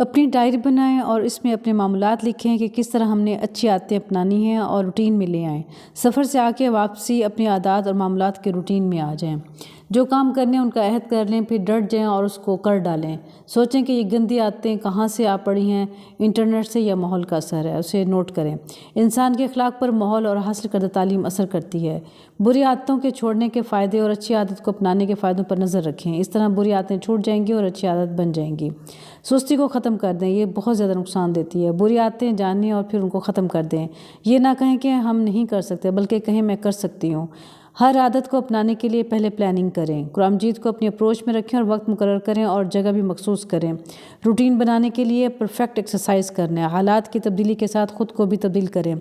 اپنی ڈائری بنائیں اور اس میں اپنے معمولات لکھیں کہ کس طرح ہم نے اچھی عادتیں اپنانی ہیں اور روٹین میں لے آئیں۔ سفر سے آ کے واپسی اپنی عادات اور معمولات کے روٹین میں آ جائیں۔ جو کام کرنے ان کا عہد کر لیں، پھر ڈٹ جائیں اور اس کو کر ڈالیں۔ سوچیں کہ یہ گندی عادتیں کہاں سے آ پڑی ہیں، انٹرنیٹ سے یا ماحول کا اثر ہے، اسے نوٹ کریں۔ انسان کے اخلاق پر ماحول اور حاصل کردہ تعلیم اثر کرتی ہے۔ بری عادتوں کے چھوڑنے کے فائدے اور اچھی عادت کو اپنانے کے فائدوں پر نظر رکھیں۔ اس طرح بری عادتیں چھوٹ جائیں گی اور اچھی عادت بن جائیں گی۔ سستی کو ختم کر دیں، یہ بہت زیادہ نقصان دیتی ہے۔ بری عادتیں جانیں اور پھر ان کو ختم کر دیں۔ یہ نہ کہیں کہ ہم نہیں کر سکتے، بلکہ کہیں میں کر سکتی ہوں۔ ہر عادت کو اپنانے کے لیے پہلے پلاننگ کریں۔ قرآن مجید کو اپنی اپروچ میں رکھیں اور وقت مقرر کریں اور جگہ بھی مخصوص کریں۔ روٹین بنانے کے لیے پرفیکٹ ایکسرسائز کرنا، حالات کی تبدیلی کے ساتھ خود کو بھی تبدیل کریں۔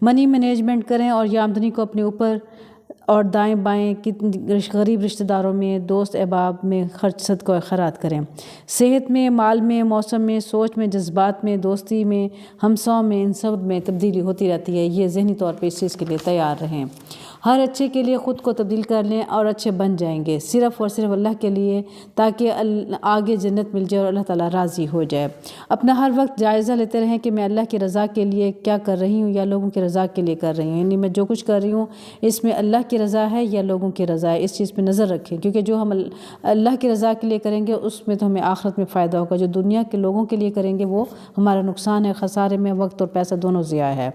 منی مینجمنٹ کریں اور یہ آمدنی کو اپنے اوپر اور دائیں بائیں غریب رشتہ داروں میں، دوست احباب میں خرچ صدقہ و خیرات کریں۔ صحت میں، مال میں، موسم میں، سوچ میں، جذبات میں، دوستی میں، ہمساؤں میں، ان سب میں تبدیلی ہوتی رہتی ہے۔ یہ ذہنی طور پہ اس چیز کے لیے تیار رہیں۔ ہر اچھے کے لیے خود کو تبدیل کر لیں اور اچھے بن جائیں گے، صرف اور صرف اللہ کے لیے، تاکہ آگے جنت مل جائے اور اللہ تعالیٰ راضی ہو جائے۔ اپنا ہر وقت جائزہ لیتے رہیں کہ میں اللہ کی رضا کے لیے کیا کر رہی ہوں یا لوگوں کی رضا کے لیے کر رہی ہوں، یعنی میں جو کچھ کر رہی ہوں اس میں اللہ کی رضا ہے یا لوگوں کی رضا ہے، اس چیز پہ نظر رکھیں، کیونکہ جو ہم اللہ کی رضا کے لیے کریں گے اس میں تو ہمیں آخرت میں فائدہ ہوگا، جو دنیا کے لوگوں کے لیے کریں گے وہ ہمارا نقصان ہے، خسارے میں وقت اور پیسہ دونوں ضیاع ہے۔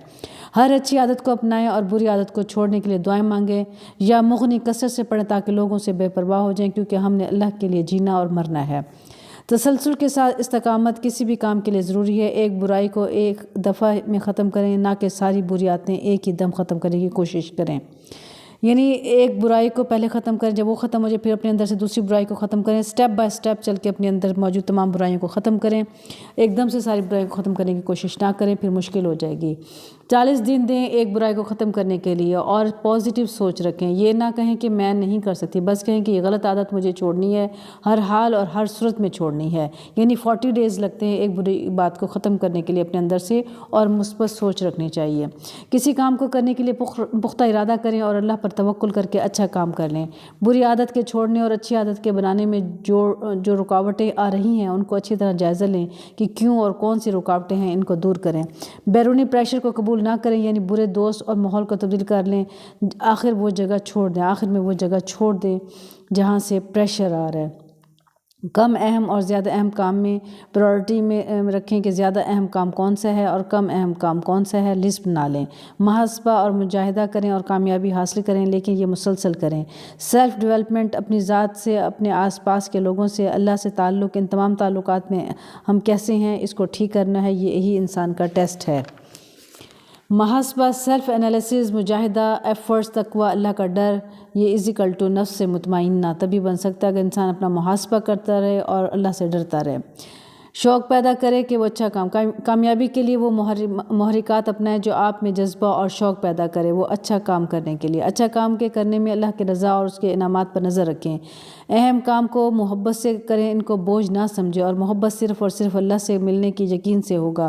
ہر اچھی عادت کو اپنائیں اور بری عادت کو چھوڑنے کے لیے دعائیں مانگیں یا مغنی کثرت سے پڑھیں تاکہ لوگوں سے بے پرواہ ہو جائیں، کیونکہ ہم نے اللہ کے لیے جینا اور مرنا ہے۔ تسلسل کے ساتھ استقامت کسی بھی کام کے لیے ضروری ہے۔ ایک برائی کو ایک دفعہ میں ختم کریں، نہ کہ ساری بری عادتیں ایک ہی دم ختم کرنے کی کوشش کریں۔ یعنی ایک برائی کو پہلے ختم کریں، جب وہ ختم ہو جائے پھر اپنے اندر سے دوسری برائی کو ختم کریں۔ سٹیپ بائی سٹیپ چل کے اپنے اندر موجود تمام برائیوں کو ختم کریں۔ ایک دم سے ساری برائیوں کو ختم کرنے کی کوشش نہ کریں، پھر مشکل ہو جائے گی۔ 40 دن دیں ایک برائی کو ختم کرنے کے لیے اور پازیٹیو سوچ رکھیں۔ یہ نہ کہیں کہ میں نہیں کر سکتی، بس کہیں کہ یہ غلط عادت مجھے چھوڑنی ہے، ہر حال اور ہر صورت میں چھوڑنی ہے۔ یعنی 40 ڈیز لگتے ہیں ایک بری بات کو ختم کرنے کے لیے اپنے اندر سے، اور مثبت سوچ رکھنی چاہیے۔ کسی کام کو کرنے کے لیے پختہ ارادہ کریں اور اللہ پر توکل کر کے اچھا کام کر لیں۔ بری عادت کے چھوڑنے اور اچھی عادت کے بنانے میں جو رکاوٹیں آ رہی ہیں ان کو اچھی طرح جائزہ لیں کہ کیوں اور کون سی رکاوٹیں ہیں، ان کو دور کریں۔ بیرونی پریشر کو قبول نہ کریں، یعنی برے دوست اور ماحول کو تبدیل کر لیں۔ آخر میں وہ جگہ چھوڑ دیں جہاں سے پریشر آ رہا ہے۔ کم اہم اور زیادہ اہم کام میں پرائورٹی میں رکھیں کہ زیادہ اہم کام کون سا ہے اور کم اہم کام کون سا ہے، لسٹ بنا لیں۔ محاسبہ اور مجاہدہ کریں اور کامیابی حاصل کریں، لیکن یہ مسلسل کریں۔ سیلف ڈیولپمنٹ، اپنی ذات سے، اپنے آس پاس کے لوگوں سے، اللہ سے تعلق، ان تمام تعلقات میں ہم کیسے ہیں اس کو ٹھیک کرنا ہے، یہی انسان کا ٹیسٹ ہے۔ محاسبہ، سیلف انالیسز، مجاہدہ، ایفرٹس، تقویٰ، اللہ کا ڈر، یہ = نفس سے مطمئنہ تبھی بن سکتا ہے اگر انسان اپنا محاسبہ کرتا رہے اور اللہ سے ڈرتا رہے۔ شوق پیدا کرے کہ وہ اچھا کامیابی کے لیے وہ محرکات اپنائیں جو آپ میں جذبہ اور شوق پیدا کرے وہ اچھا کام کرنے کے لیے۔ اچھا کام کے کرنے میں اللہ کی رضا اور اس کے انعامات پر نظر رکھیں۔ اہم کام کو محبت سے کریں، ان کو بوجھ نہ سمجھیں، اور محبت صرف اور صرف اللہ سے ملنے کی یقین سے ہوگا۔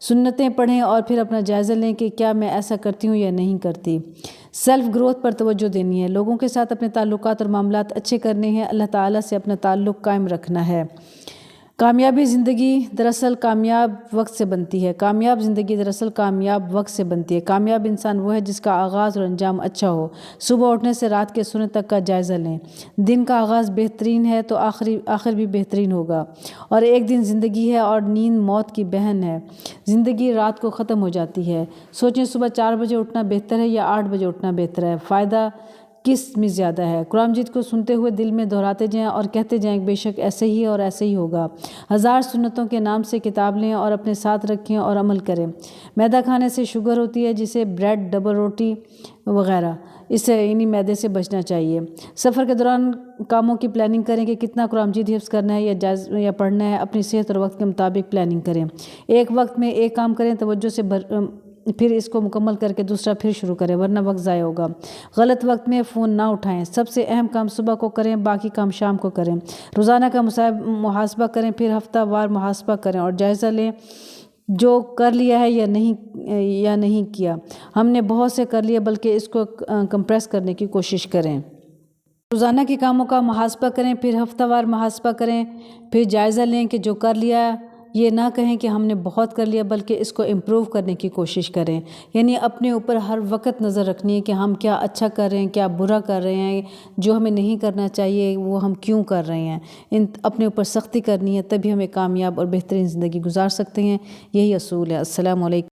سنتیں پڑھیں اور پھر اپنا جائزہ لیں کہ کیا میں ایسا کرتی ہوں یا نہیں کرتی۔ سیلف گروتھ پر توجہ دینی ہے، لوگوں کے ساتھ اپنے تعلقات اور معاملات اچھے کرنے ہیں، اللہ تعالیٰ سے اپنا تعلق قائم رکھنا ہے۔ کامیابی زندگی دراصل کامیاب وقت سے بنتی ہے۔ کامیاب زندگی دراصل کامیاب وقت سے بنتی ہے۔ کامیاب انسان وہ ہے جس کا آغاز اور انجام اچھا ہو۔ صبح اٹھنے سے رات کے سونے تک کا جائزہ لیں۔ دن کا آغاز بہترین ہے تو آخر بھی بہترین ہوگا، اور ایک دن زندگی ہے اور نیند موت کی بہن ہے۔ زندگی رات کو ختم ہو جاتی ہے۔ سوچیں صبح 4 بجے اٹھنا بہتر ہے یا 8 بجے اٹھنا بہتر ہے، فائدہ کس میں زیادہ ہے؟ قرآن مجید کو سنتے ہوئے دل میں دہراتے جائیں اور کہتے جائیں کہ بے شک ایسے ہی اور ایسے ہی ہوگا۔ 1000 سنتوں کے نام سے کتاب لیں اور اپنے ساتھ رکھیں اور عمل کریں۔ میدہ کھانے سے شوگر ہوتی ہے، جسے بریڈ، ڈبل روٹی وغیرہ، اس سے یعنی میدے سے بچنا چاہیے۔ سفر کے دوران کاموں کی پلاننگ کریں کہ کتنا قرآن مجید حفظ کرنا ہے یا پڑھنا ہے، اپنی صحت اور وقت کے مطابق پلاننگ کریں۔ ایک وقت میں ایک کام کریں توجہ سے، پھر اس کو مکمل کر کے دوسرا پھر شروع کریں، ورنہ وقت ضائع ہوگا۔ غلط وقت میں فون نہ اٹھائیں۔ سب سے اہم کام صبح کو کریں، باقی کام شام کو کریں۔ روزانہ کا محاسبہ کریں، پھر ہفتہ وار محاسبہ کریں اور جائزہ لیں جو کر لیا ہے یا نہیں کیا۔ ہم نے بہت سے کر لیا، بلکہ اس کو کمپریس کرنے کی کوشش کریں۔ روزانہ کے کاموں کا محاسبہ کریں، پھر ہفتہ وار محاسبہ کریں، پھر جائزہ لیں کہ جو کر لیا یہ نہ کہیں کہ ہم نے بہت کر لیا، بلکہ اس کو امپروو کرنے کی کوشش کریں۔ یعنی اپنے اوپر ہر وقت نظر رکھنی ہے کہ ہم کیا اچھا کر رہے ہیں، کیا برا کر رہے ہیں، جو ہمیں نہیں کرنا چاہیے وہ ہم کیوں کر رہے ہیں۔ اپنے اوپر سختی کرنی ہے، تبھی ہمیں کامیاب اور بہترین زندگی گزار سکتے ہیں۔ یہی اصول ہے۔ السلام علیکم۔